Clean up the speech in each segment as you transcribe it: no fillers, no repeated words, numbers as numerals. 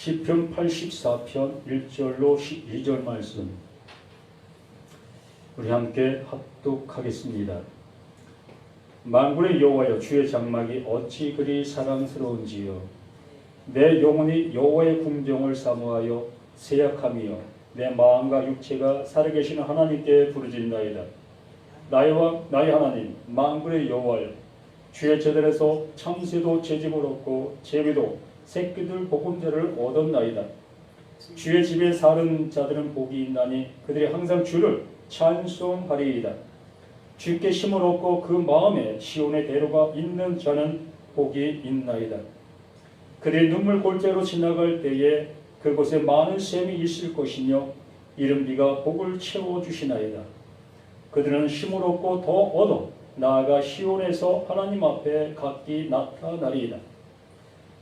시편 84편 1절로 12절 말씀 우리 함께 합독하겠습니다. 만군의 여호와여, 주의 장막이 어찌 그리 사랑스러운지요. 내 영혼이 여호와의 궁정을 사모하여 세약하며 내 마음과 육체가 살아계신 하나님께 부르짖나이다. 나의 하나님, 만군의 여호와여, 주의 제단에서 참새도 채집을 얻고 제비도 새끼들 보금자를 얻었나이다. 주의 집에 사는 자들은 복이 있나니 그들이 항상 주를 찬송하리이다. 주께 힘을 얻고 그 마음에 시온의 대로가 있는 자는 복이 있나이다. 그들이 눈물 골짜기로 지나갈 때에 그곳에 많은 샘이 있을 것이며 이른 비가 복을 채워주시나이다. 그들은 힘을 얻고 더 얻어 나아가 시온에서 하나님 앞에 각기 나타나리이다.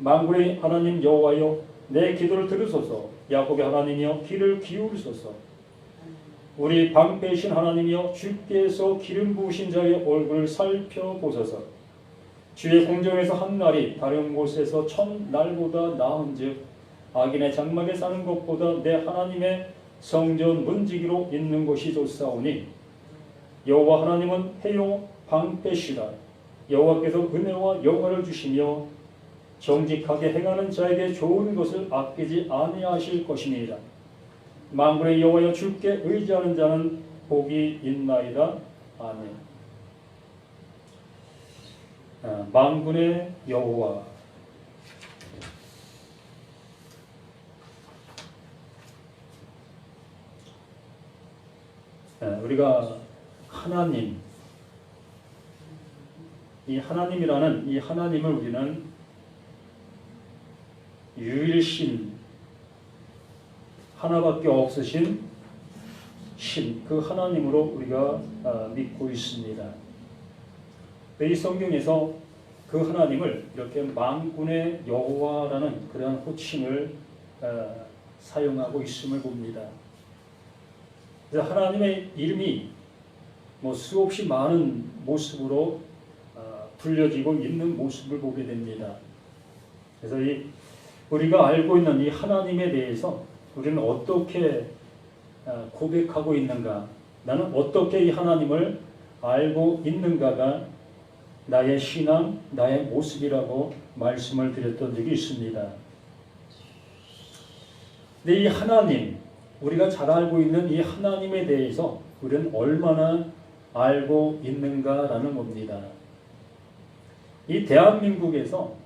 만군의 하나님 여호와여, 내 기도를 들으소서. 야곱의 하나님이여, 귀를 기울이소서. 우리 방패이신 하나님이여, 주께서 기름 부으신 자의 얼굴을 살펴보소서. 주의 궁정에서 한 날이 다른 곳에서 1000날보다 나은즉 악인의 장막에 사는 것보다 내 하나님의 성전 문지기로 있는 곳이 좋사오니 여호와 하나님은 해요 방패시다. 여호와께서 은혜와 영화를 주시며 정직하게 행하는 자에게 좋은 것을 아끼지 아니하실 것이니이다. 만군의 여호와여, 주께 의지하는 자는 복이 있나이다. 아멘. 만군의 여호와, 우리가 하나님, 이 하나님이라는 이 하나님을 우리는 유일신, 하나밖에 없으신 신, 그 하나님으로 우리가 믿고 있습니다. 이 성경에서 그 하나님을 이렇게 만군의 여호와라는 그런 호칭을 사용하고 있음을 봅니다. 그래서 하나님의 이름이 수없이 많은 모습으로 불려지고 있는 모습을 보게 됩니다. 그래서 우리가 알고 있는 이 하나님에 대해서 우리는 어떻게 고백하고 있는가, 나는 어떻게 이 하나님을 알고 있는가가 나의 신앙, 나의 모습이라고 말씀을 드렸던 적이 있습니다. 근데 이 하나님, 우리가 잘 알고 있는 이 하나님에 대해서 우리는 얼마나 알고 있는가라는 겁니다. 이 대한민국에서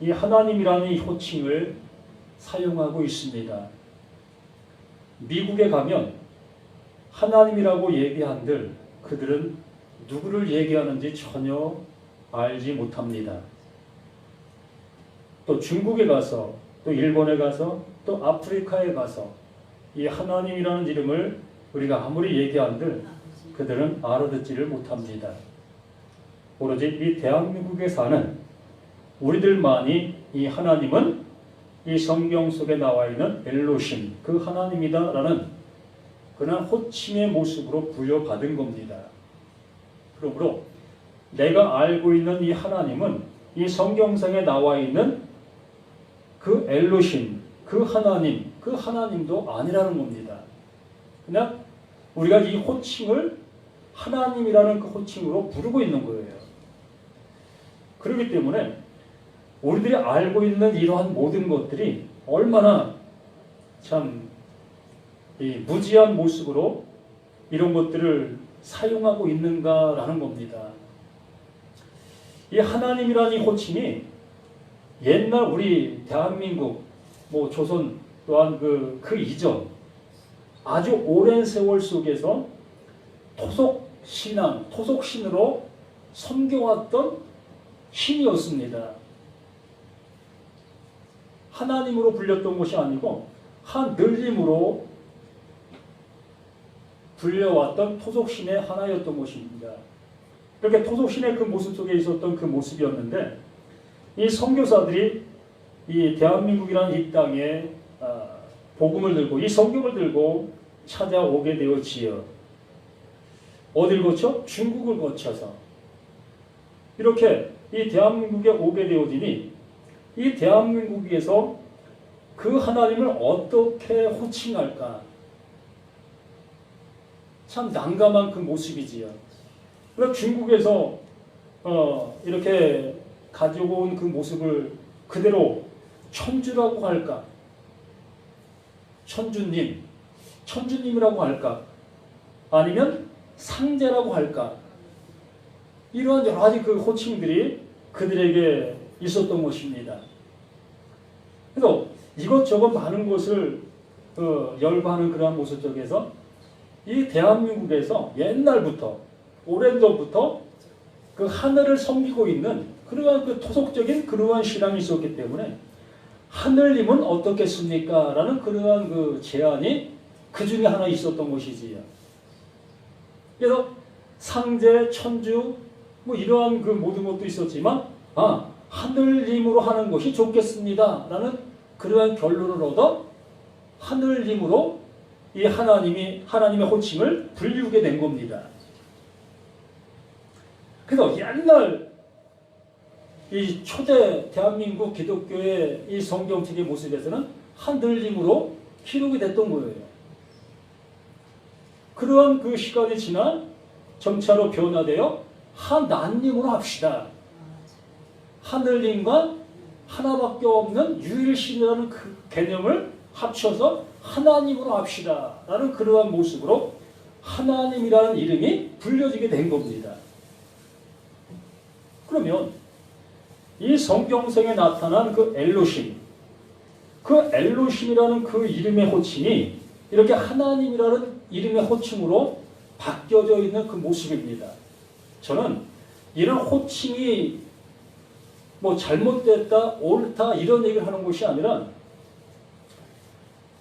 이 하나님이라는 이 호칭을 사용하고 있습니다. 미국에 가면 하나님이라고 얘기한들 그들은 누구를 얘기하는지 전혀 알지 못합니다. 또 중국에 가서, 또 일본에 가서, 또 아프리카에 가서 이 하나님이라는 이름을 우리가 아무리 얘기한들 그들은 알아듣지를 못합니다. 오로지 이 대한민국에 사는 우리들만이 이 하나님은 이 성경 속에 나와 있는 엘로심, 그 하나님이다라는 그런 호칭의 모습으로 부여받은 겁니다. 그러므로 내가 알고 있는 이 하나님은 이 성경상에 나와 있는 그 엘로심, 그 하나님, 그 하나님도 아니라는 겁니다. 그냥 우리가 이 호칭을 하나님이라는 그 호칭으로 부르고 있는 거예요. 그렇기 때문에 우리들이 알고 있는 이러한 모든 것들이 얼마나 참 무지한 모습으로 이런 것들을 사용하고 있는가라는 겁니다. 이 하나님이라는 이 호칭이 옛날 우리 대한민국, 조선 또한 그 이전 아주 오랜 세월 속에서 토속신앙, 토속신으로 섬겨왔던 신이었습니다. 하나님으로 불렸던 것이 아니고 하늘님으로 불려왔던 토속신의 하나였던 것입니다. 이렇게 토속신의 그 모습 속에 있었던 그 모습이었는데 이 선교사들이 이 대한민국이라는 이 땅에 복음을 들고 이 성경을 들고 찾아오게 되었지요. 어디를 거쳐? 중국을 거쳐서 이렇게 이 대한민국에 오게 되어지니 이 대한민국에서 그 하나님을 어떻게 호칭할까? 참 난감한 그 모습이지요. 그러니까 중국에서 이렇게 가지고 온 그 모습을 그대로 천주라고 할까? 천주님이라고 할까? 아니면 상제라고 할까? 이러한 여러 가지 그 호칭들이 그들에게 있었던 것입니다. 그래서 이것저것 많은 것을 열거하는 그러한 모습 속에서 이 대한민국에서 옛날부터 오랜 전부터 그 하늘을 섬기고 있는 그러한 그 토속적인 그러한 신앙이 있었기 때문에 하늘님은 어떻겠습니까? 라는 그러한 그 제안이 그 중에 하나 있었던 것이지요. 그래서 상제, 천주 뭐 이러한 그 모든 것도 있었지만 하늘님으로 하는 것이 좋겠습니다. 라는 그러한 결론을 얻어 하늘님으로 이 하나님의 호칭을 불리우게 된 겁니다. 그래서 옛날 이 초대 대한민국 기독교의 이 성경책의 모습에서는 하늘님으로 기록이 됐던 거예요. 그러한 그 시간이 지나 점차로 변화되어 하나님으로 합시다. 하늘님과 하나밖에 없는 유일신이라는 그 개념을 합쳐서 하나님으로 합시다. 라는 그러한 모습으로 하나님이라는 이름이 불려지게 된 겁니다. 그러면 이 성경성에 나타난 그 엘로심, 그 엘로심이라는 그 이름의 호칭이 이렇게 하나님이라는 이름의 호칭으로 바뀌어져 있는 그 모습입니다. 저는 이런 호칭이 뭐 잘못됐다, 옳다 이런 얘기를 하는 것이 아니라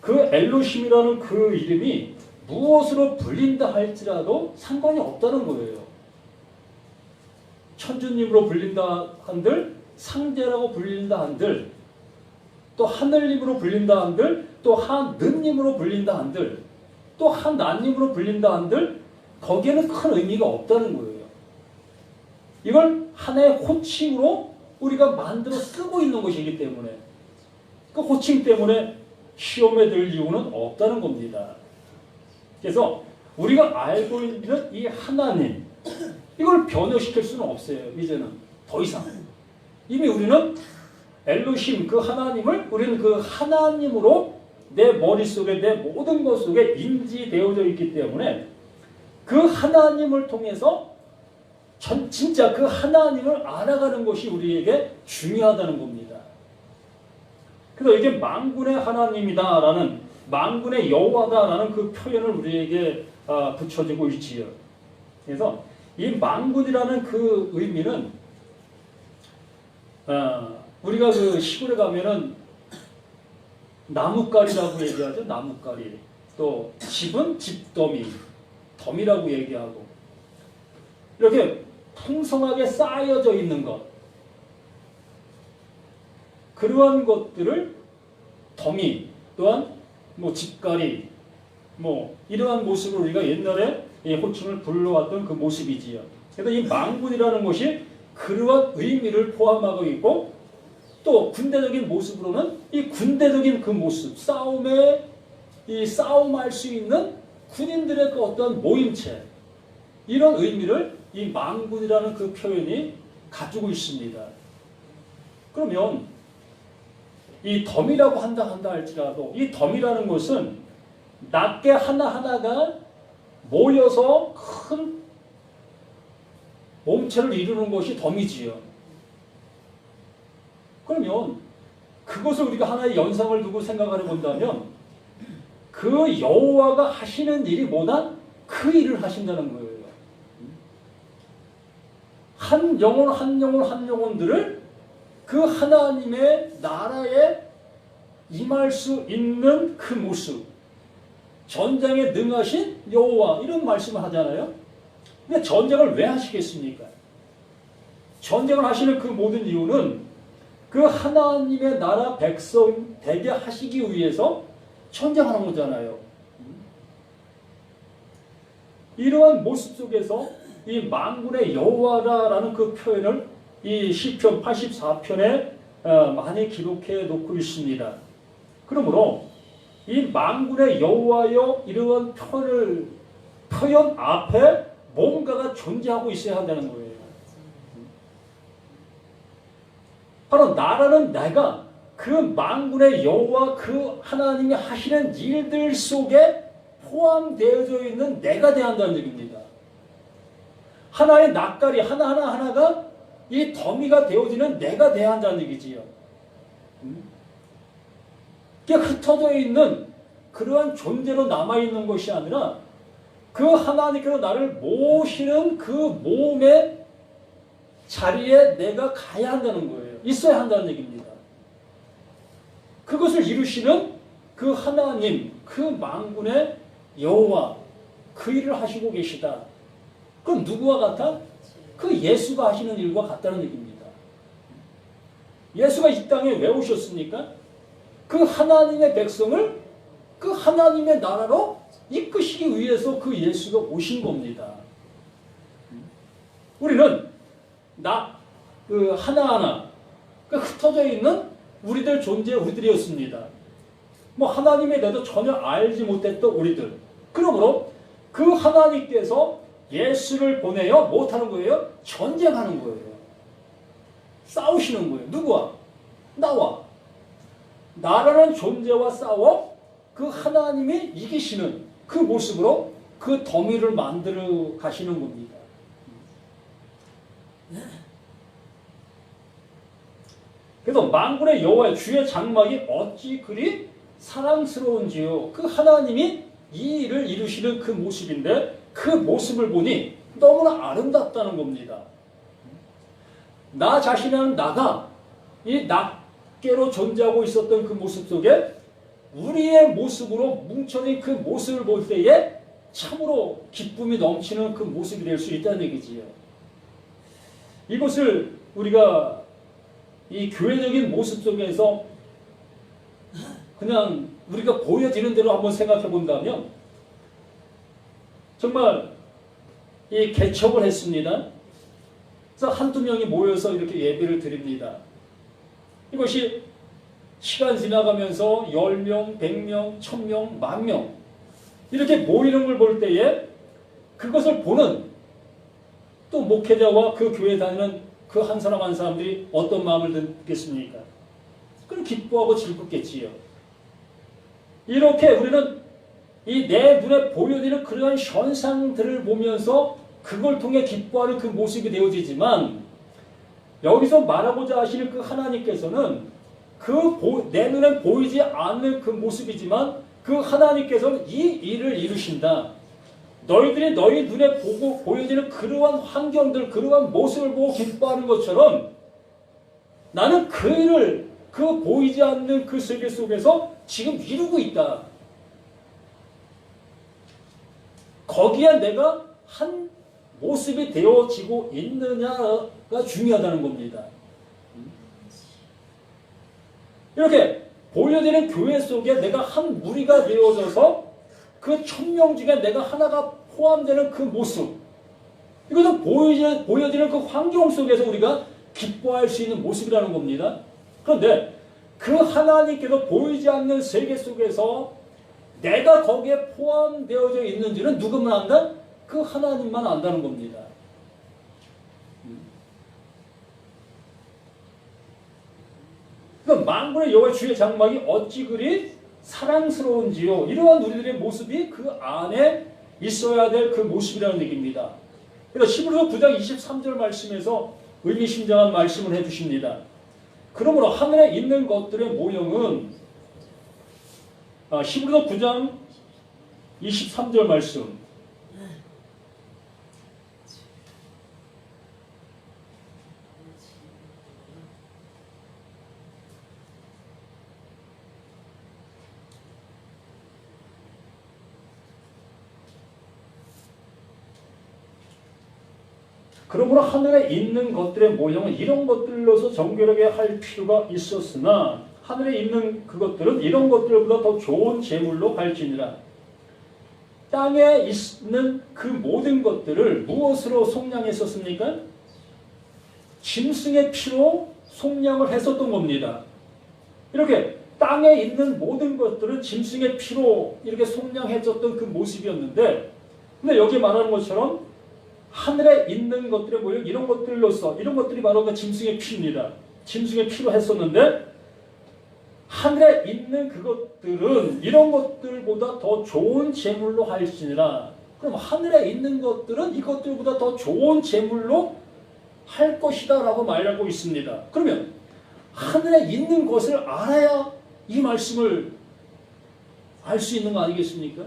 그 엘로심이라는 그 이름이 무엇으로 불린다 할지라도 상관이 없다는 거예요. 천주님으로 불린다 한들, 상제라고 불린다 한들, 또 하늘님으로 불린다 한들, 또 하느님으로 불린다 한들, 또 하나님으로 불린다 한들 거기에는 큰 의미가 없다는 거예요. 이걸 하나의 호칭으로 우리가 만들어 쓰고 있는 것이기 때문에 그 호칭 때문에 시험에 들 이유는 없다는 겁니다. 그래서 우리가 알고 있는 이 하나님, 이걸 변형시킬 수는 없어요. 이제는 더 이상. 이미 우리는 엘로힘, 그 하나님을 우리는 그 하나님으로 내 머릿속에 내 모든 것 속에 인지되어져 있기 때문에 그 하나님을 통해서 진짜 그 하나님을 알아가는 것이 우리에게 중요하다는 겁니다. 그래서 이게 만군의 하나님이다라는, 만군의 여호와다라는 그 표현을 우리에게 붙여지고 있지요. 그래서 이 만군이라는 그 의미는 우리가 그 시골에 가면은 나뭇가리라고 얘기하죠. 나뭇가리. 또 집은 집더미, 더미라고 얘기하고 이렇게 풍성하게 쌓여져 있는 것, 그러한 것들을 더미 또한 뭐 집가리 뭐 이러한 모습으로 우리가 옛날에 호칭을 불러왔던 그 모습이지요. 그래서 이 만군이라는 것이 그러한 의미를 포함하고 있고 또 군대적인 모습으로는 이 군대적인 그 모습, 싸움할 수 있는 군인들의 그 어떤 모임체, 이런 의미를 이 만군이라는 그 표현이 가지고 있습니다. 그러면 이 덤이라고 한다 할지라도 이 덤이라는 것은 낱개 하나하나가 모여서 큰 몸체를 이루는 것이 덤이지요. 그러면 그것을 우리가 하나의 연상을 두고 생각을 해본다면 그 여호와가 하시는 일이 뭐다? 그 일을 하신다는 거예요. 한 영혼들을 그 하나님의 나라에 임할 수 있는 그 모습, 전쟁에 능하신 여호와, 이런 말씀을 하잖아요. 근데 전쟁을 왜 하시겠습니까? 전쟁을 하시는 그 모든 이유는 그 하나님의 나라 백성 되게 하시기 위해서 전쟁하는 거잖아요. 이러한 모습 속에서 이 만군의 여호와라는 그 표현을 이 시편 84편에 많이 기록해 놓고 있습니다. 그러므로 이 만군의 여호와여 이러한 표현 앞에 뭔가가 존재하고 있어야 한다는 거예요. 바로 나라는 내가 그 만군의 여호와 그 하나님이 하시는 일들 속에 포함되어져 있는 내가 돼야 한다는 얘기입니다. 하나의 낯가리 하나가 이 더미가 되어지는 내가 돼야 한다는 얘기지요. 흩어져 있는 그러한 존재로 남아있는 것이 아니라 그 하나님께서 나를 모시는 그 몸의 자리에 내가 가야 한다는 거예요. 있어야 한다는 얘기입니다. 그것을 이루시는 그 하나님, 그 만군의 여호와, 그 일을 하시고 계시다. 그럼 누구와 같아? 그 예수가 하시는 일과 같다는 얘기입니다. 예수가 이 땅에 왜 오셨습니까? 그 하나님의 백성을 그 하나님의 나라로 이끄시기 위해서 그 예수가 오신 겁니다. 우리는 그 하나하나 흩어져 있는 우리들 존재 우리들이었습니다. 하나님에 대해서 전혀 알지 못했던 우리들. 그러므로 그 하나님께서 예수를 보내어 못하는 거예요? 전쟁하는 거예요. 싸우시는 거예요. 누구와? 나와. 나라는 존재와 싸워 그 하나님이 이기시는 그 모습으로 그 더미를 만들어 가시는 겁니다. 그래서 만군의 여호와의 주의 장막이 어찌 그리 사랑스러운지요. 그 하나님이 이 일을 이루시는 그 모습인데 그 모습을 보니 너무나 아름답다는 겁니다. 나 자신은 나가 이 낱개로 존재하고 있었던 그 모습 속에 우리의 모습으로 뭉쳐진 그 모습을 볼 때에 참으로 기쁨이 넘치는 그 모습이 될 수 있다는 얘기지요. 이것을 우리가 이 교회적인 모습 속에서 그냥 우리가 보여지는 대로 한번 생각해 본다면 정말 이 개척을 했습니다. 그래서 한두 명이 모여서 이렇게 예배를 드립니다. 이것이 시간 지나가면서 10명, 100명, 1000명, 10,000명 이렇게 모이는 걸 볼 때에 그것을 보는 또 목회자와 그 교회 다니는 그 한 사람 한 사람들이 어떤 마음을 듣겠습니까? 그럼 기뻐하고 즐겁겠지요. 이렇게 우리는 이 내 눈에 보여지는 그러한 현상들을 보면서 그걸 통해 기뻐하는 그 모습이 되어지지만 여기서 말하고자 하시는 그 하나님께서는 내 눈에 보이지 않는 그 모습이지만 그 하나님께서는 이 일을 이루신다. 너희들이 너희 눈에 보여지는 그러한 환경들, 그러한 모습을 보고 기뻐하는 것처럼 나는 그 일을 그 보이지 않는 그 세계 속에서 지금 이루고 있다. 거기에 내가 한 모습이 되어지고 있느냐가 중요하다는 겁니다. 이렇게 보여지는 교회 속에 내가 한 무리가 되어져서 그 1000명 중에 내가 하나가 포함되는 그 모습, 이것은 보여지는 그 환경 속에서 우리가 기뻐할 수 있는 모습이라는 겁니다. 그런데 그 하나님께서 보이지 않는 세계 속에서 내가 거기에 포함되어져 있는지는 누구만 안다? 그 하나님만 안다는 겁니다. 그러니까 만군의 여호와 주의 장막이 어찌 그리 사랑스러운지요. 이러한 우리들의 모습이 그 안에 있어야 될 그 모습이라는 얘기입니다. 그래서 히브리서 9장 23절 말씀에서 의미심장한 말씀을 해주십니다. 그러므로 하늘에 있는 것들의 모형은 히브리서 9장 23절 말씀 그러므로 하늘에 있는 것들의 모형은 이런 것들로서 정결하게 할 필요가 있었으나 하늘에 있는 그것들은 이런 것들보다 더 좋은 제물로 갈지니라. 땅에 있는 그 모든 것들을 무엇으로 속량했었습니까? 짐승의 피로 속량을 했었던 겁니다. 이렇게 땅에 있는 모든 것들은 짐승의 피로 이렇게 속량해졌던 그 모습이었는데, 근데 여기 말하는 것처럼 하늘에 있는 것들의 모형, 이런 것들로서, 이런 것들이 바로 그 짐승의 피입니다. 짐승의 피로 했었는데, 하늘에 있는 그것들은 이런 것들보다 더 좋은 제물로 할지니라. 그럼 하늘에 있는 것들은 이것들보다 더 좋은 제물로 할 것이다 라고 말하고 있습니다. 그러면 하늘에 있는 것을 알아야 이 말씀을 알 수 있는 거 아니겠습니까?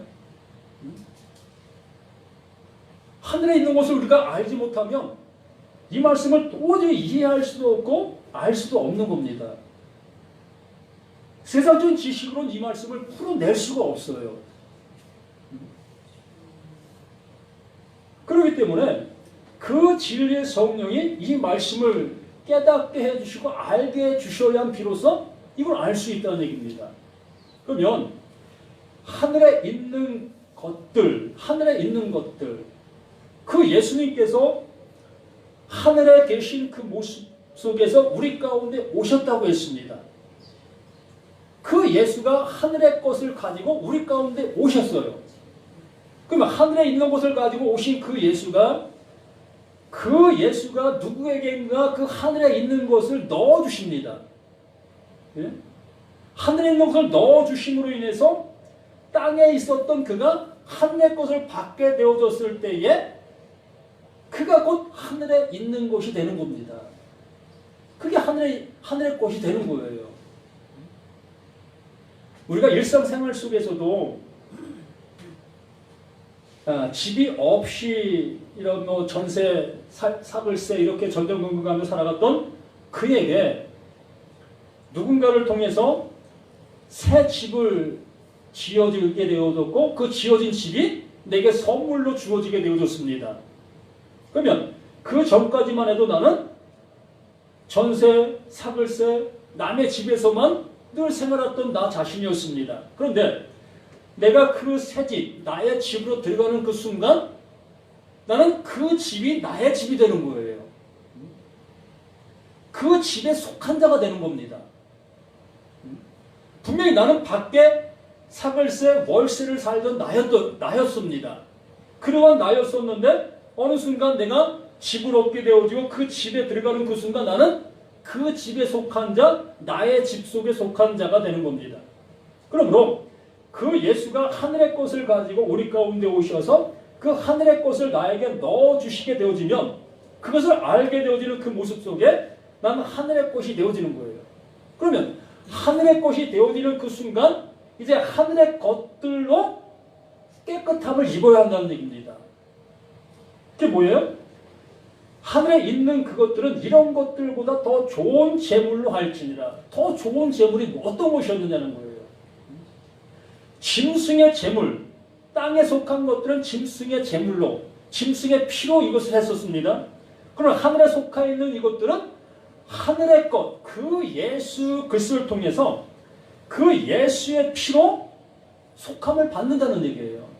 하늘에 있는 것을 우리가 알지 못하면 이 말씀을 도저히 이해할 수도 없고 알 수도 없는 겁니다. 세상적인 지식으로는 이 말씀을 풀어낼 수가 없어요. 그렇기 때문에 그 진리의 성령이 이 말씀을 깨닫게 해주시고 알게 해주셔야 비로소 이걸 알 수 있다는 얘기입니다. 그러면 하늘에 있는 것들, 그 예수님께서 하늘에 계신 그 모습 속에서 우리 가운데 오셨다고 했습니다. 그 예수가 하늘의 것을 가지고 우리 가운데 오셨어요. 그러면 하늘에 있는 것을 가지고 오신 그 예수가 누구에게인가 그 하늘에 있는 것을 넣어주십니다. 예? 하늘에 있는 것을 넣어주심으로 인해서 땅에 있었던 그가 하늘의 것을 받게 되어졌을 때에 그가 곧 하늘에 있는 것이 되는 겁니다. 그게 하늘의 것이 되는 거예요. 우리가 일상생활 속에서도 집이 없이 이런 뭐 전세, 사글세 이렇게 전전긍긍하며 살아갔던 그에게 누군가를 통해서 새 집을 지어지게 되어졌고 그 지어진 집이 내게 선물로 주어지게 되어졌습니다. 그러면 그 전까지만 해도 나는 전세, 사글세, 남의 집에서만 늘 생활했던 나 자신이었습니다. 그런데 내가 그 새 집, 나의 집으로 들어가는 그 순간 나는 그 집이 나의 집이 되는 거예요. 그 집에 속한 자가 되는 겁니다. 분명히 나는 밖에 사글세, 월세를 살던 나였습니다. 그러한 나였었는데 어느 순간 내가 집을 얻게 되어지고 그 집에 들어가는 그 순간 나는 그 집에 속한 자, 나의 집 속에 속한 자가 되는 겁니다. 그러므로 그 예수가 하늘의 것을 가지고 우리 가운데 오셔서 그 하늘의 것을 나에게 넣어주시게 되어지면 그것을 알게 되어지는 그 모습 속에 나는 하늘의 것이 되어지는 거예요. 그러면 하늘의 것이 되어지는 그 순간 이제 하늘의 것들로 깨끗함을 입어야 한다는 얘기입니다. 그게 뭐예요? 하늘에 있는 그것들은 이런 것들보다 더 좋은 재물로 할지니라. 더 좋은 재물이 어떤 것이었느냐는 거예요. 짐승의 재물, 땅에 속한 것들은 짐승의 재물로, 짐승의 피로 이것을 했었습니다. 그러나 하늘에 속해 있는 이것들은 하늘의 것, 그 예수 그리스도를 통해서 그 예수의 피로 속함을 받는다는 얘기예요.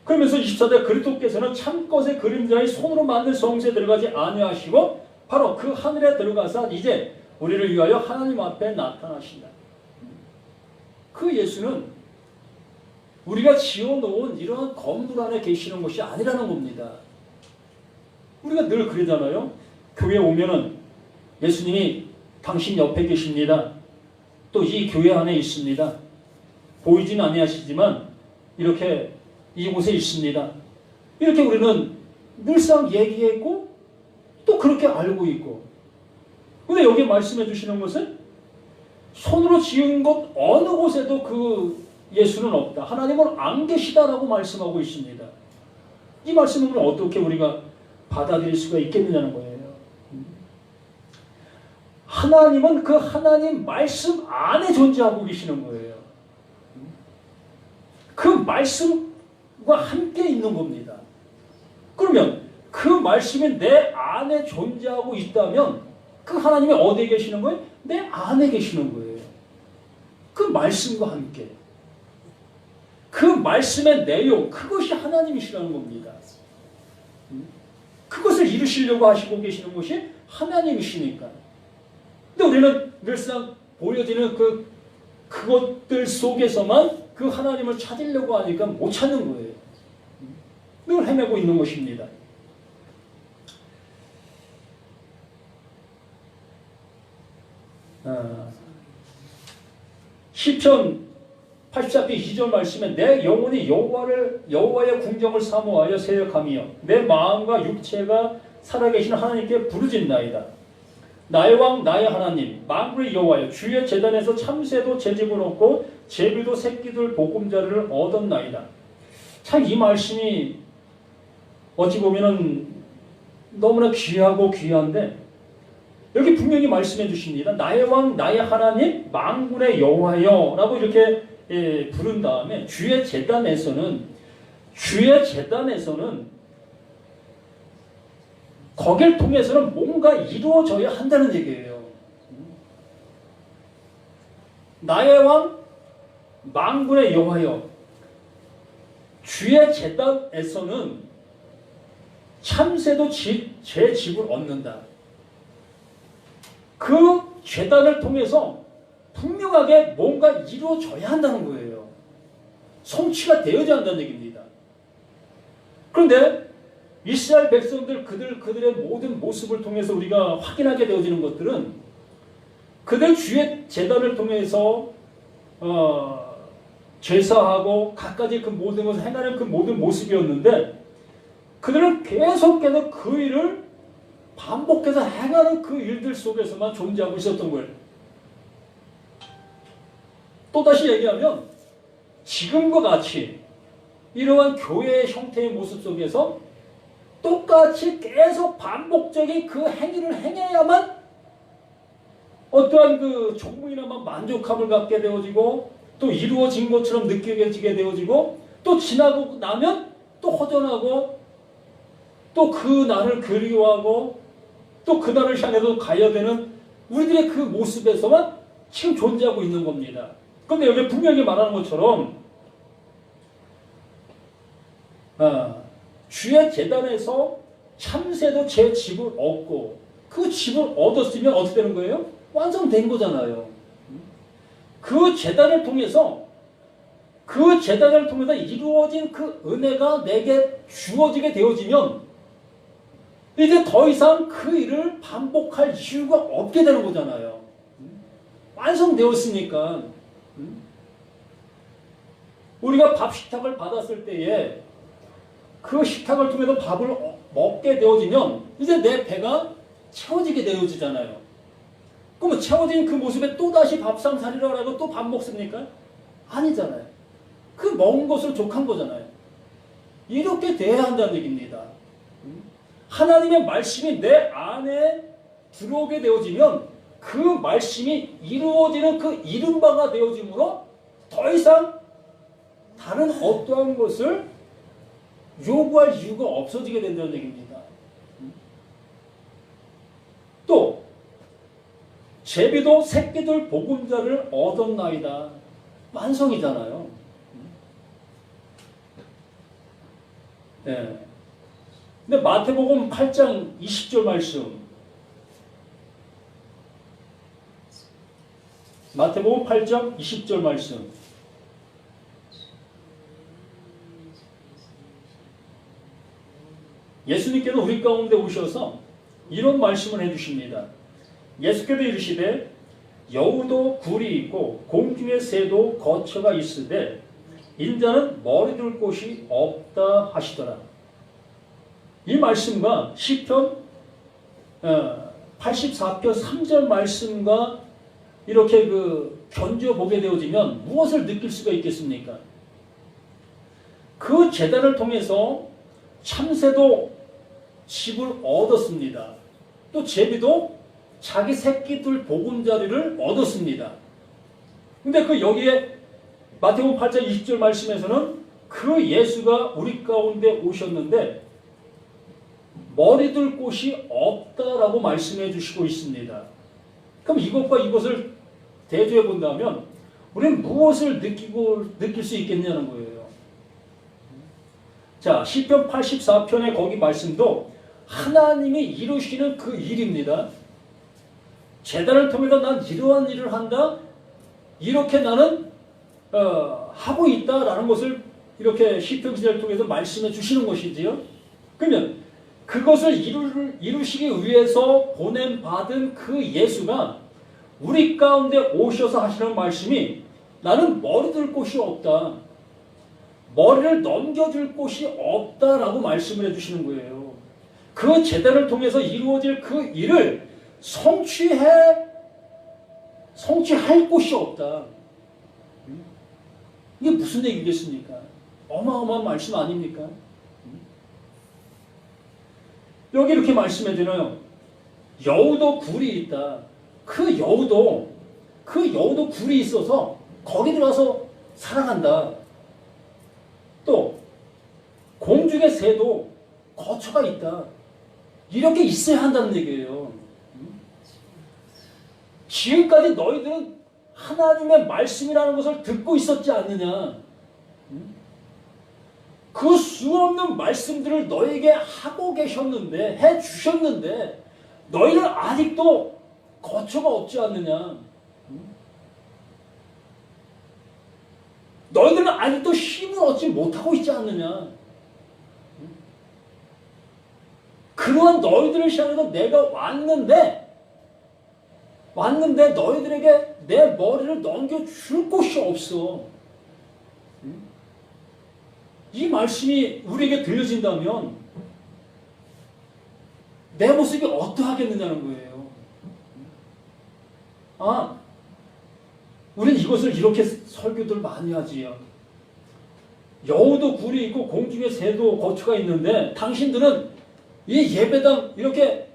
그러면서 24절 그리스도께서는 참것의 그림자의 손으로 만든 성소에 들어가지 아니하시고 바로 그 하늘에 들어가서 이제 우리를 위하여 하나님 앞에 나타나신다. 그 예수는 우리가 지어놓은 이러한 건물 안에 계시는 것이 아니라는 겁니다. 우리가 늘 그러잖아요. 교회 오면은 예수님이 당신 옆에 계십니다. 또 이 교회 안에 있습니다. 보이진 아니하시지만 이렇게 이곳에 있습니다. 이렇게 우리는 늘상 얘기했고 또 그렇게 알고 있고. 근데 여기 말씀해 주시는 것은 손으로 지은 것 어느 곳에도 그 예수는 없다. 하나님은 안 계시다라고 말씀하고 있습니다. 이 말씀을 어떻게 우리가 받아들일 수가 있겠느냐는 거예요. 하나님은 그 하나님 말씀 안에 존재하고 계시는 거예요. 그 말씀과 함께 있는 겁니다. 그러면 그 말씀이 내 안에 존재하고 있다면 그 하나님이 어디에 계시는 거예요? 내 안에 계시는 거예요. 그 말씀과 함께. 그 말씀의 내용, 그것이 하나님이시라는 겁니다. 그것을 이루시려고 하시고 계시는 것이 하나님이시니까. 근데 우리는 늘상 보여지는 그것들 속에서만 그 하나님을 찾으려고 하니까 못 찾는 거예요. 늘 헤매고 있는 것입니다. 시편 84편 2절 말씀에 내 영혼이 여호와의 궁정을 사모하여 새역하며 내 마음과 육체가 살아계신 하나님께 부르짖나이다. 나의 왕 나의 하나님 만군의 여호와여 주의 제단에서 참새도 제집을 얻고 제비도 새끼들 보금자리를 얻었나이다. 참 이 말씀이 어찌 보면은 너무나 귀하고 귀한데 여기 분명히 말씀해 주십니다. 나의 왕 나의 하나님 만군의 여호와여 라고 이렇게 부른 다음에 주의 제단에서는 거길 통해서는 뭔가 이루어져야 한다는 얘기예요. 나의 왕 만군의 여호와여 주의 제단에서는 참새도 제 집을 얻는다. 그 제단을 통해서 분명하게 뭔가 이루어져야 한다는 거예요. 성취가 되어야 한다는 얘기입니다. 그런데 이스라엘 백성들 그들의 모든 모습을 통해서 우리가 확인하게 되어지는 것들은 그들 주의 제단을 통해서 제사하고 갖가지 그 모든 것을 행하는 그 모든 모습이었는데 그들은 계속해서 그 일을 반복해서 행하는 그 일들 속에서만 존재하고 있었던 거예요. 또다시 얘기하면 지금과 같이 이러한 교회의 형태의 모습 속에서 똑같이 계속 반복적인 그 행위를 행해야만 어떠한 그 조금이나마 만족함을 갖게 되어지고 또 이루어진 것처럼 느껴지게 되어지고 또 지나고 나면 또 허전하고 또 그 날을 그리워하고 또 그 날을 향해서 가야 되는 우리들의 그 모습에서만 지금 존재하고 있는 겁니다. 그런데 여기 분명히 말하는 것처럼 주의 제단에서 참새도 제 집을 얻고 그 집을 얻었으면 어떻게 되는 거예요? 완성된 거잖아요. 그 제단을 통해서 이루어진 그 은혜가 내게 주어지게 되어지면 이제 더 이상 그 일을 반복할 이유가 없게 되는 거잖아요. 완성되었으니까. 우리가 밥 식탁을 받았을 때에 그 식탁을 통해서 밥을 먹게 되어지면 이제 내 배가 채워지게 되어지잖아요. 그러면 채워진 그 모습에 또다시 밥상 차리라고 하고 또 밥 먹습니까? 아니잖아요. 그 먹은 것으로 족한 거잖아요. 이렇게 돼야 한다는 얘기입니다. 하나님의 말씀이 내 안에 들어오게 되어지면 그 말씀이 이루어지는 그 이룬 바가 되어짐으로 더 이상 다른 어떠한 것을 요구할 이유가 없어지게 된다는 얘기입니다. 또 제비도 새끼들 보금자를 얻었나이다. 완성이잖아요. 네. 근데 마태복음 8장 20절 말씀. 마태복음 8장 20절 말씀. 예수님께서 우리 가운데 오셔서 이런 말씀을 해주십니다. 예수께서 이르시되 여우도 굴이 있고 공중의 새도 거처가 있으되 인자는 머리 둘 곳이 없다 하시더라. 이 말씀과 시편 84편 3절 말씀과 이렇게 견져보게 되어지면 무엇을 느낄 수가 있겠습니까? 그 제단을 통해서 참새도 집을 얻었습니다. 또 제비도 자기 새끼들 보금자리를 얻었습니다. 근데 여기에 마태복음 8장 20절 말씀에서는 그 예수가 우리 가운데 오셨는데 머리 둘 곳이 없다라고 말씀해 주시고 있습니다. 그럼 이것과 이것을 대조해 본다면 우리는 무엇을 느낄 수 있겠냐는 거예요. 자, 시편 84편의 거기 말씀도 하나님이 이루시는 그 일입니다. 제단을 통해서 난 이러한 일을 한다. 이렇게 나는 하고 있다라는 것을 이렇게 시편 기자를 통해서 말씀해 주시는 것이지요. 그러면 그것을 이루시기 위해서 보냄받은 그 예수가 우리 가운데 오셔서 하시는 말씀이 나는 머리 둘 곳이 없다. 머리를 넘겨줄 곳이 없다라고 말씀을 해주시는 거예요. 그 제단을 통해서 이루어질 그 일을 성취할 곳이 없다. 이게 무슨 얘기겠습니까? 어마어마한 말씀 아닙니까? 여기 이렇게 말씀해 주나요? 여우도 굴이 있다. 그 여우도 굴이 있어서 거기 들어가서 살아간다. 또 공중의 새도 거처가 있다. 이렇게 있어야 한다는 얘기예요. 지금까지 너희들은 하나님의 말씀이라는 것을 듣고 있었지 않느냐? 그 수없는 말씀들을 너에게 하고 계셨는데, 해 주셨는데 너희는 아직도 거처가 없지 않느냐? 너희들은 아직도 힘을 얻지 못하고 있지 않느냐? 그러한 너희들을 향해서 내가 왔는데 너희들에게 내 머리를 넘겨줄 곳이 없어. 이 말씀이 우리에게 들려진다면 내 모습이 어떠하겠느냐는 거예요. 우린 이것을 이렇게 설교들 많이 하지요. 여우도 굴이 있고 공중에 새도 거처가 있는데 당신들은 이 예배당 이렇게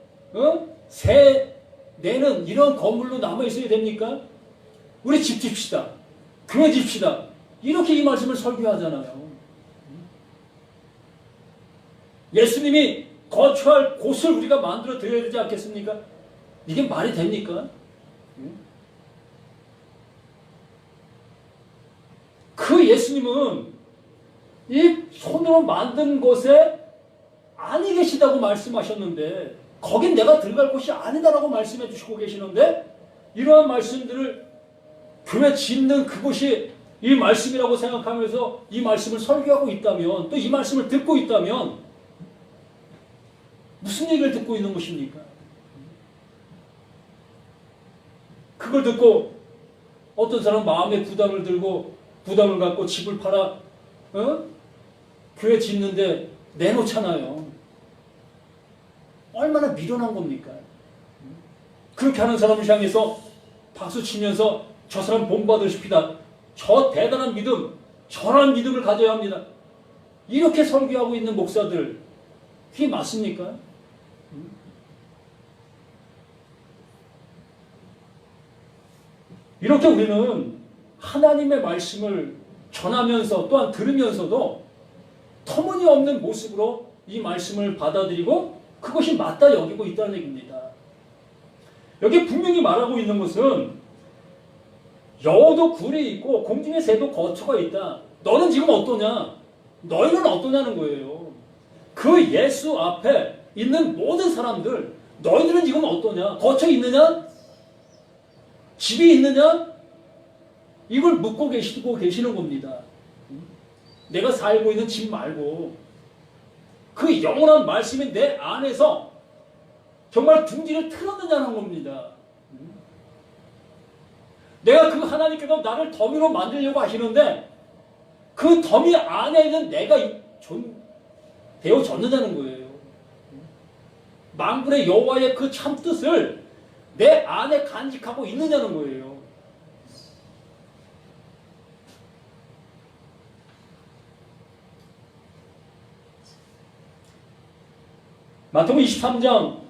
새 내는 이런 건물로 남아 있어야 됩니까? 우리 집 집시다. 교회 집시다. 이렇게 이 말씀을 설교하잖아요. 예수님이 거처할 곳을 우리가 만들어 드려야 되지 않겠습니까? 이게 말이 됩니까? 그 예수님은 이 손으로 만든 곳에 아니 계시다고 말씀하셨는데 거긴 내가 들어갈 곳이 아니다라고 말씀해 주시고 계시는데 이러한 말씀들을 교회 짓는 그곳이 이 말씀이라고 생각하면서 이 말씀을 설교하고 있다면 또 이 말씀을 듣고 있다면 무슨 얘기를 듣고 있는 것입니까? 그걸 듣고 어떤 사람은 마음에 부담을 들고 부담을 갖고 집을 팔아 교회 짓는데 내놓잖아요. 얼마나 미련한 겁니까? 그렇게 하는 사람을 향해서 박수 치면서 저 사람 본받으십시다. 저 대단한 믿음, 저런 믿음을 가져야 합니다. 이렇게 설교하고 있는 목사들 그게 맞습니까? 이렇게 우리는 하나님의 말씀을 전하면서 또한 들으면서도 터무니없는 모습으로 이 말씀을 받아들이고 그것이 맞다 여기고 있다는 얘기입니다. 여기 분명히 말하고 있는 것은 여우도 굴이 있고 공중의 새도 거처가 있다. 너는 지금 어떠냐? 너희는 어떠냐는 거예요. 그 예수 앞에 있는 모든 사람들 너희들은 지금 어떠냐? 거처 있느냐? 집이 있느냐? 이걸 묻고 계시는 겁니다. 내가 살고 있는 집 말고 그 영원한 말씀이 내 안에서 정말 둥지를 틀었느냐는 겁니다. 내가 그 하나님께서 나를 더미로 만들려고 하시는데 그 더미 안에 있는 내가 되어졌느냐는 거예요. 만군의 여호와의 그 참뜻을 내 안에 간직하고 있느냐는 거예요. 마태복음 23장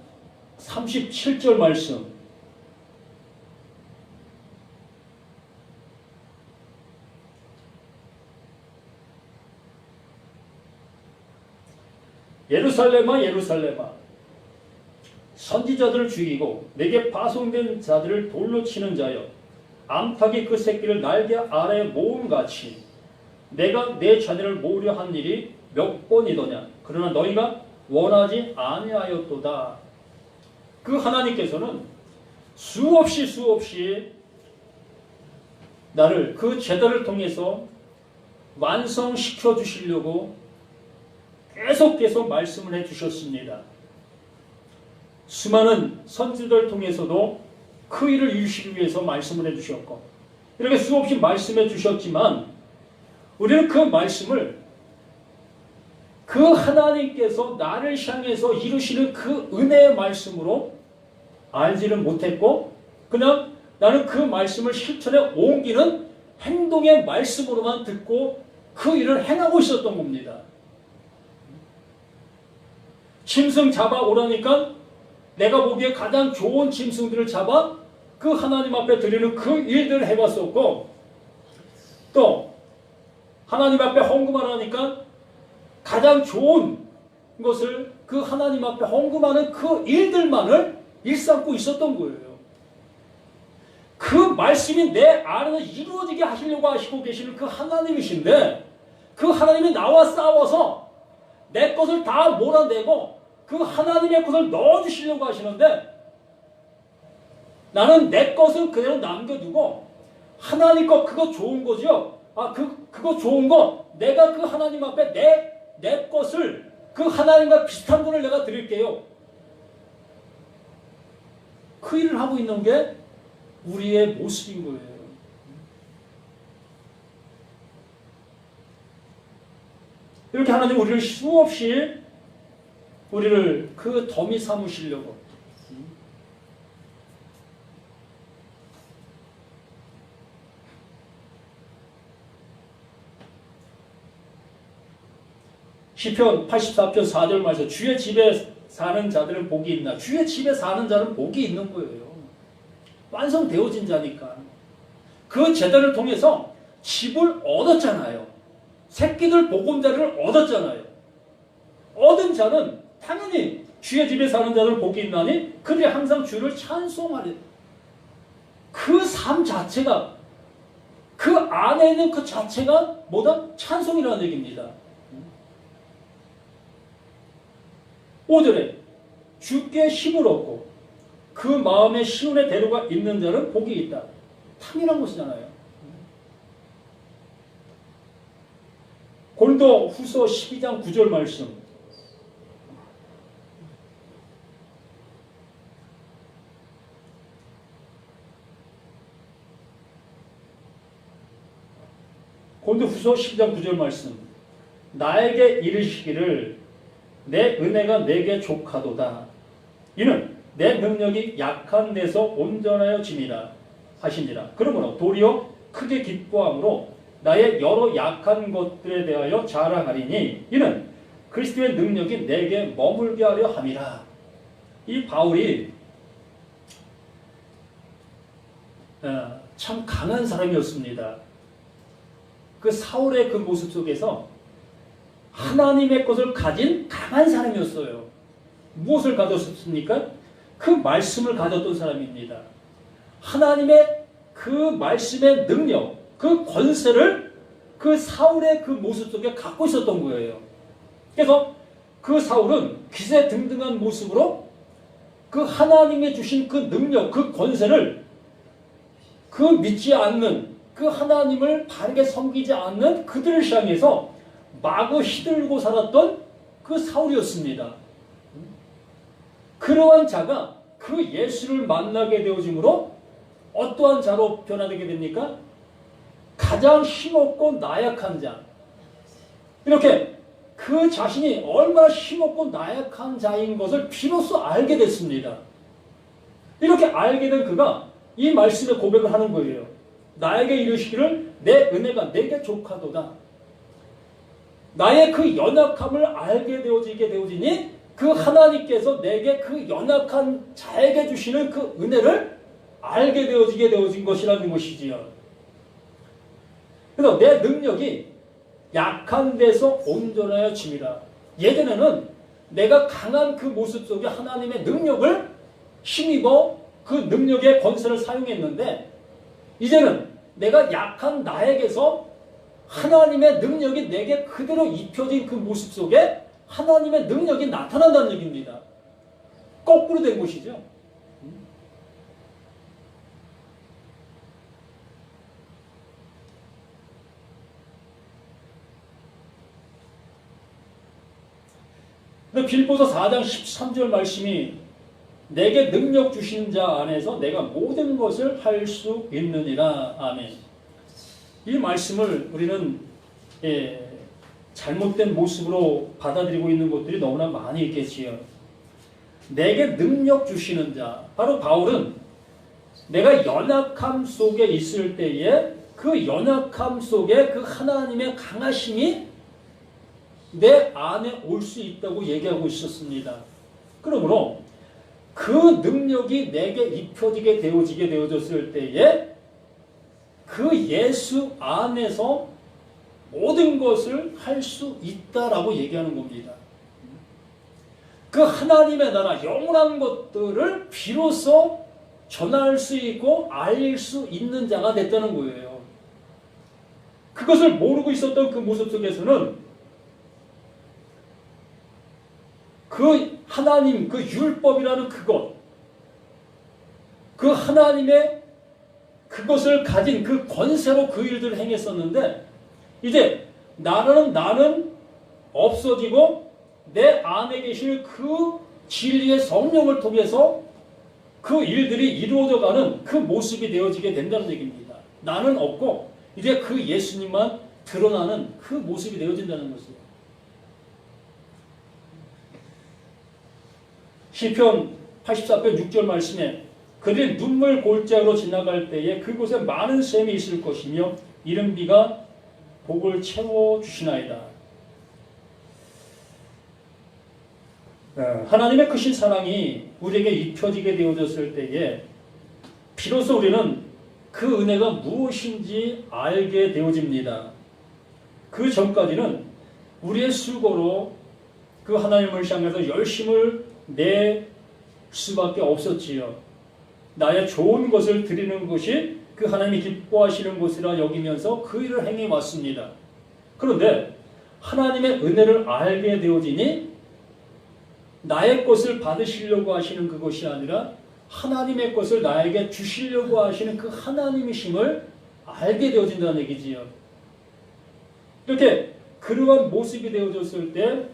37절 말씀. 예루살렘아 예루살렘아 선지자들을 죽이고 내게 파송된 자들을 돌로 치는 자여 암탉이 그 새끼를 날개 아래 모음같이 내가 내 자녀를 모으려 한 일이 몇 번이더냐. 그러나 너희가 원하지 아니하였도다. 그 하나님께서는 수없이 나를 그 제자를 통해서 완성시켜 주시려고 계속 말씀을 해 주셨습니다. 수많은 선지자를 통해서도 그 일을 이루시기 위해서 말씀을 해 주셨고, 이렇게 수없이 말씀해 주셨지만 우리는 그 말씀을 그 하나님께서 나를 향해서 이루시는 그 은혜의 말씀으로 알지를 못했고, 그냥 나는 그 말씀을 실천에 옮기는 행동의 말씀으로만 듣고 그 일을 행하고 있었던 겁니다. 짐승 잡아오라니까 내가 보기에 가장 좋은 짐승들을 잡아 그 하나님 앞에 드리는 그 일들을 해봤었고, 또 하나님 앞에 헌금하라니까 가장 좋은 것을 그 하나님 앞에 헌금하는 그 일들만을 일삼고 있었던 거예요. 그 말씀이 내 안에서 이루어지게 하시려고 하시고 계시는 그 하나님이신데, 그 하나님이 나와 싸워서 내 것을 다 몰아내고 그 하나님의 것을 넣어주시려고 하시는데, 나는 내 것을 그대로 남겨두고 하나님 것 그거 좋은 거죠. 그거 좋은 거 내가 그 하나님 앞에 내 것을 그 하나님과 비슷한 분을 내가 드릴게요. 그 일을 하고 있는 게 우리의 모습인 거예요. 이렇게 하나님 우리를 수없이 우리를 그 덤이 삼으시려고, 시편 84편 4절 말씀, 주의 집에 사는 자들은 복이 있나. 주의 집에 사는 자는 복이 있는 거예요. 완성되어진 자니까. 그 제자를 통해서 집을 얻었잖아요. 새끼들 보금자리를 얻었잖아요. 얻은 자는 당연히 주의 집에 사는 자들 복이 있나니 그들이 항상 주를 찬송하리. 그 삶 자체가, 그 안에 있는 그 자체가 뭐다? 찬송이라는 얘기입니다. 5절에 주께 힘을 얻고 그 마음에 시온의 대로가 있는 자는 복이 있다. 당연한 것이잖아요. 고린도 후서 12장 9절 말씀, 고린도 후서 12장 9절 말씀, 나에게 이르시기를 내 은혜가 내게 족하도다. 이는 내 능력이 약한 데서 온전하여짐이라 하시니라. 그러므로 도리어 크게 기뻐함으로 나의 여러 약한 것들에 대하여 자랑하리니 이는 그리스도의 능력이 내게 머물게 하려 함이라. 이 바울이 참 강한 사람이었습니다. 그 사울의 그 모습 속에서 하나님의 것을 가진 강한 사람이었어요. 무엇을 가졌습니까? 그 말씀을 가졌던 사람입니다. 하나님의 그 말씀의 능력, 그 권세를 그 사울의 그 모습 속에 갖고 있었던 거예요. 그래서 그 사울은 기세등등한 모습으로 그 하나님의 주신 그 능력, 그 권세를 그 믿지 않는, 그 하나님을 바르게 섬기지 않는 그들을 향해서 마구 휘둘고 살았던 그 사울이었습니다. 그러한 자가 그 예수를 만나게 되어짐으로 어떠한 자로 변화되게 됩니까? 가장 힘없고 나약한 자. 이렇게 그 자신이 얼마나 힘없고 나약한 자인 것을 비로소 알게 됐습니다. 이렇게 알게 된 그가 이 말씀에 고백을 하는 거예요. 나에게 이르시기를 내 은혜가 내게 족하도다. 나의 그 연약함을 알게 되어지니 그 하나님께서 내게 그 연약한 자에게 주시는 그 은혜를 알게 되어진 것이라는 것이지요. 그래서 내 능력이 약한 데서 온전하여짐이라. 예전에는 내가 강한 그 모습 속에 하나님의 능력을 힘입어 그 능력의 권세를 사용했는데, 이제는 내가 약한 나에게서 하나님의 능력이 내게 그대로 입혀진 그 모습 속에 하나님의 능력이 나타난다는 얘기입니다. 거꾸로 된 것이죠. 근데 빌보서 4장 13절 말씀이 내게 능력 주신 자 안에서 내가 모든 것을 할 수 있느니라. 아멘. 이 말씀을 우리는 잘못된 모습으로 받아들이고 있는 것들이 너무나 많이 있겠지요. 내게 능력 주시는 자, 바로 바울은 내가 연약함 속에 있을 때에 그 연약함 속에 그 하나님의 강하심이 내 안에 올 수 있다고 얘기하고 있었습니다. 그러므로 그 능력이 내게 입혀지게 되어졌을 때에 그 예수 안에서 모든 것을 할 수 있다라고 얘기하는 겁니다. 그 하나님의 나라, 영원한 것들을 비로소 전할 수 있고 알릴 수 있는 자가 됐다는 거예요. 그것을 모르고 있었던 그 모습 속에서는 그 하나님, 그 율법이라는 그것, 그 하나님의 그것을 가진 그 권세로 그 일들을 행했었는데 이제 나는 없어지고 내 안에 계실 그 진리의 성령을 통해서 그 일들이 이루어져가는 그 모습이 되어지게 된다는 얘기입니다. 나는 없고 이제 그 예수님만 드러나는 그 모습이 되어진다는 것이에요. 시편 84편 6절 말씀에 그들이 눈물 골짜기로 지나갈 때에 그곳에 많은 샘이 있을 것이며 이른 비가 복을 채워주시나이다. 하나님의 크신 사랑이 우리에게 입혀지게 되어졌을 때에 비로소 우리는 그 은혜가 무엇인지 알게 되어집니다. 그 전까지는 우리의 수고로 그 하나님을 향해서 열심을 낼 수밖에 없었지요. 나의 좋은 것을 드리는 것이 그 하나님이 기뻐하시는 것이라 여기면서 그 일을 행해 왔습니다. 그런데 하나님의 은혜를 알게 되어지니 나의 것을 받으시려고 하시는 그것이 아니라 하나님의 것을 나에게 주시려고 하시는 그 하나님이심을 알게 되어진다는 얘기지요. 이렇게 그러한 모습이 되어졌을 때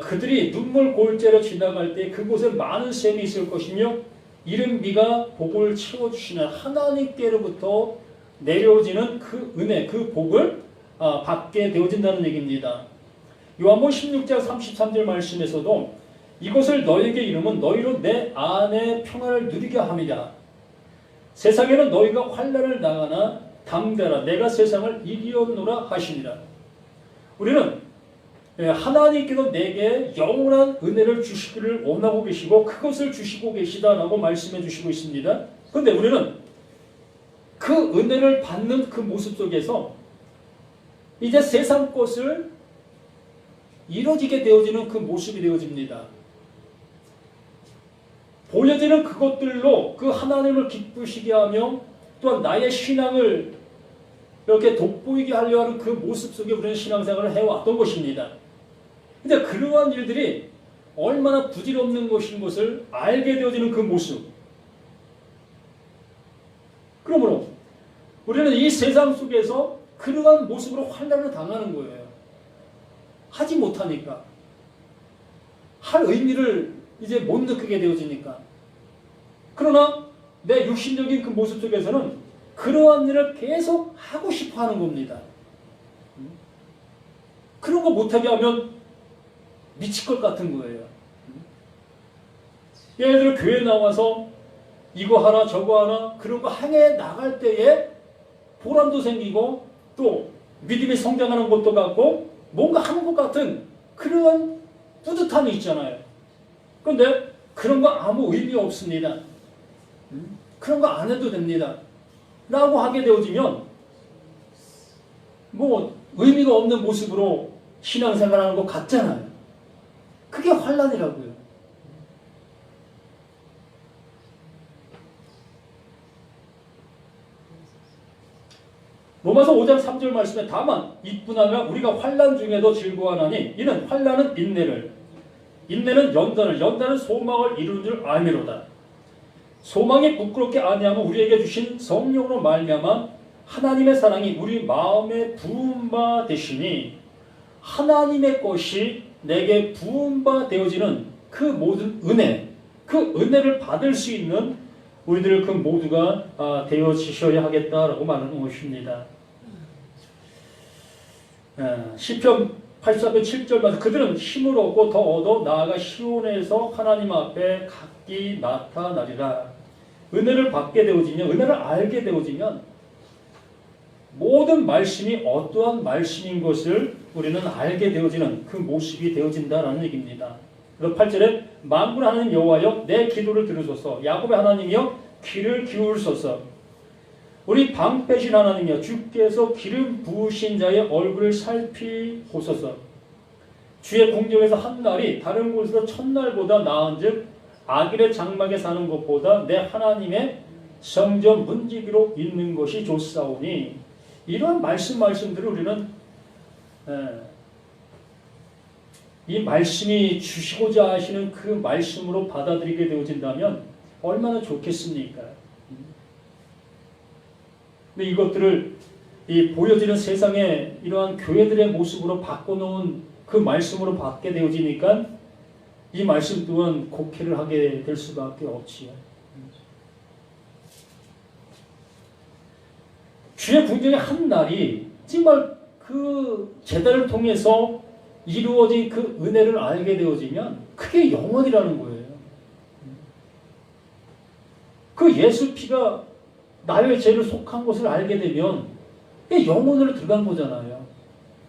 그들이 눈물 골짜기로 지나갈 때 그곳에 많은 샘이 있을 것이며 이른 비가 복을 채워주시는 하나님께로부터 내려오지는 그 은혜, 그 복을 받게 되어진다는 얘기입니다. 요한복음 16장 33절 말씀에서도 이것을 너희에게 이르면 너희로 내 안에 평안을 누리게 함이라. 세상에는 너희가 환난을 당하나 담대라 내가 세상을 이기었노라 하시니라. 우리는 하나님께서 내게 영원한 은혜를 주시기를 원하고 계시고 그것을 주시고 계시다라고 말씀해 주시고 있습니다. 그런데 우리는 그 은혜를 받는 그 모습 속에서 이제 세상 것을 이루어지게 되어지는 그 모습이 되어집니다. 보여지는 그것들로 그 하나님을 기쁘시게 하며 또한 나의 신앙을 이렇게 돋보이게 하려 하는 그 모습 속에 우리는 신앙생활을 해왔던 것입니다. 근데 그러한 일들이 얼마나 부질없는 것인 것을 알게 되어지는 그 모습. 그러므로 우리는 이 세상 속에서 그러한 모습으로 환난을 당하는 거예요. 하지 못하니까. 할 의미를 이제 못 느끼게 되어지니까. 그러나 내 육신적인 그 모습 속에서는 그러한 일을 계속 하고 싶어 하는 겁니다. 그런 거 못하게 하면 미칠 것 같은 거예요. 예를 들어 교회 나와서 이거 하나 저거 하나 그런 거 행해 나갈 때에 보람도 생기고 또 믿음이 성장하는 것도 같고 뭔가 하는 것 같은 그런 뿌듯함이 있잖아요. 그런데 그런 거 아무 의미 없습니다. 그런 거 안 해도 됩니다. 라고 하게 되어지면 뭐 의미가 없는 모습으로 신앙생활하는 것 같잖아요. 그게 환난이라고요. 로마서 5장 3절 말씀에 다만 이뿐 아니라 우리가 환난 중에도 즐거워하나니 이는 환난은 인내를, 인내는 연단을, 연단은 소망을 이루는 줄 알미로다. 소망이 부끄럽게 아니하면 우리에게 주신 성령으로 말미암아 하나님의 사랑이 우리 마음에 부은 바 되시니, 하나님의 것이 내게 부은 바 되어지는 그 모든 은혜, 그 은혜를 받을 수 있는 우리들 그 모두가 되어지셔야 하겠다라고 말하는 것입니다. 시편 84편 7절마다 그들은 힘을 얻고 더 얻어 나아가 시온에서 하나님 앞에 각기 나타나리라. 은혜를 받게 되어지면, 은혜를 알게 되어지면 모든 말씀이 어떠한 말씀인 것을 우리는 알게 되어지는 그 모습이 되어진다라는 얘기입니다. 그리고 8절에 만군의 하나님 여호와여 내 기도를 들으소서, 야곱의 하나님이여 귀를 기울소서. 우리 방패신 하나님이여 주께서 기름 부으신 자의 얼굴을 살피소서. 주의 궁정에서 한 날이 다른 곳에서 첫날보다 나은즉 악인의 장막에 사는 것보다 내 하나님의 성전 문지기로 있는 것이 좋사오니. 이러한 말씀들을 우리는 이 말씀이 주시고자 하시는 그 말씀으로 받아들이게 되어진다면 얼마나 좋겠습니까? 근데 이것들을 이 보여지는 세상에 이러한 교회들의 모습으로 바꿔놓은 그 말씀으로 받게 되어지니까 이 말씀 또한 곡해를 하게 될 수밖에 없지요. 주의 궁정의 한 날이 정말 그 제단을 통해서 이루어진 그 은혜를 알게 되어지면 그게 영원이라는 거예요. 그 예수 피가 나의 죄를 속한 것을 알게 되면 영혼으로 들어간 거잖아요.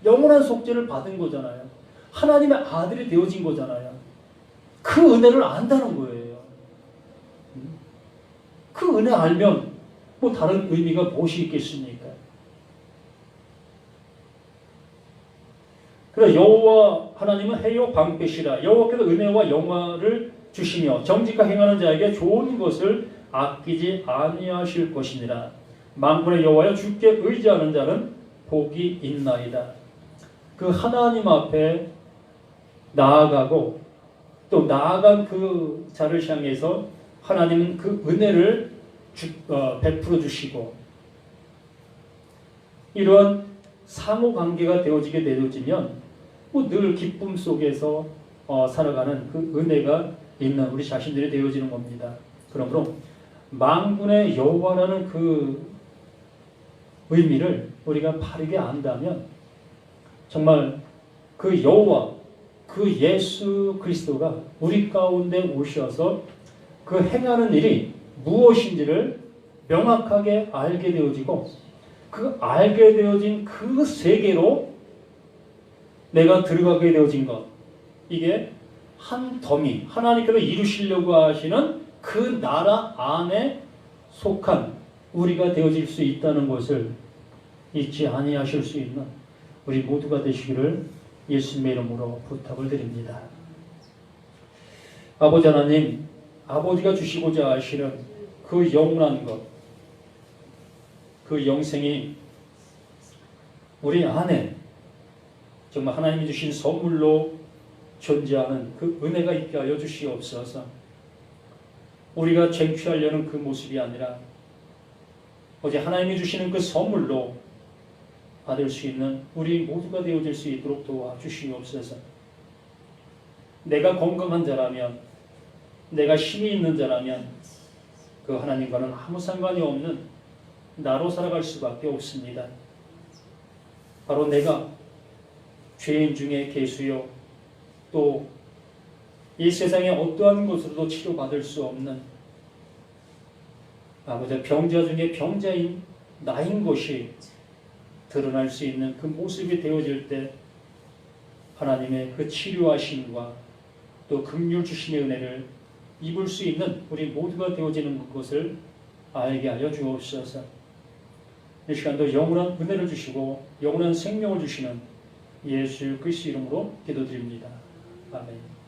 영원한 속죄를 받은 거잖아요. 하나님의 아들이 되어진 거잖아요. 그 은혜를 안다는 거예요. 그 은혜 알면 뭐 다른 의미가 무엇이 있겠습니까? 그래 여호와 하나님은 해요 방패시라. 여호와께서 은혜와 영화를 주시며 정직하게 행하는 자에게 좋은 것을 아끼지 아니하실 것이니라. 만군의 여호와여 주께 의지하는 자는 복이 있나이다. 그 하나님 앞에 나아가고 또 나아간 그 자를 향해서 하나님은 그 은혜를 베풀어 주시고, 이러한 상호관계가 되어지게 되어지면 뭐 늘 기쁨 속에서 살아가는 그 은혜가 있는 우리 자신들이 되어지는 겁니다. 그러므로 만군의 여호와라는 그 의미를 우리가 바르게 안다면 정말 그 여호와, 그 예수 그리스도가 우리 가운데 오셔서 그 행하는 일이 무엇인지를 명확하게 알게 되어지고, 그 알게 되어진 그 세계로 내가 들어가게 되어진 것, 이게 한 더미, 하나님께서 이루시려고 하시는 그 나라 안에 속한 우리가 되어질 수 있다는 것을 잊지 아니하실 수 있는 우리 모두가 되시기를 예수님의 이름으로 부탁을 드립니다. 아버지 하나님, 아버지가 주시고자 하시는 그 영원한 것, 그 영생이 우리 안에 정말 하나님이 주신 선물로 존재하는 그 은혜가 있게 하여 주시옵소서. 우리가 쟁취하려는 그 모습이 아니라 어제 하나님이 주시는 그 선물로 받을 수 있는 우리 모두가 되어질 수 있도록 도와주시옵소서. 내가 건강한 자라면, 내가 힘이 있는 자라면 그 하나님과는 아무 상관이 없는 나로 살아갈 수밖에 없습니다. 바로 내가 죄인 중에 계수요, 또 이 세상의 어떠한 것으로도 치료받을 수 없는 아버지 병자 중에 병자인 나인 것이 드러날 수 있는 그 모습이 되어질 때 하나님의 그 치료하심과 또 긍휼 주심의 은혜를 입을 수 있는 우리 모두가 되어지는 것을 알게 하여 주옵소서. 이 시간도 영원한 은혜를 주시고 영원한 생명을 주시는 예수 그리스도 이름으로 기도드립니다. 아멘.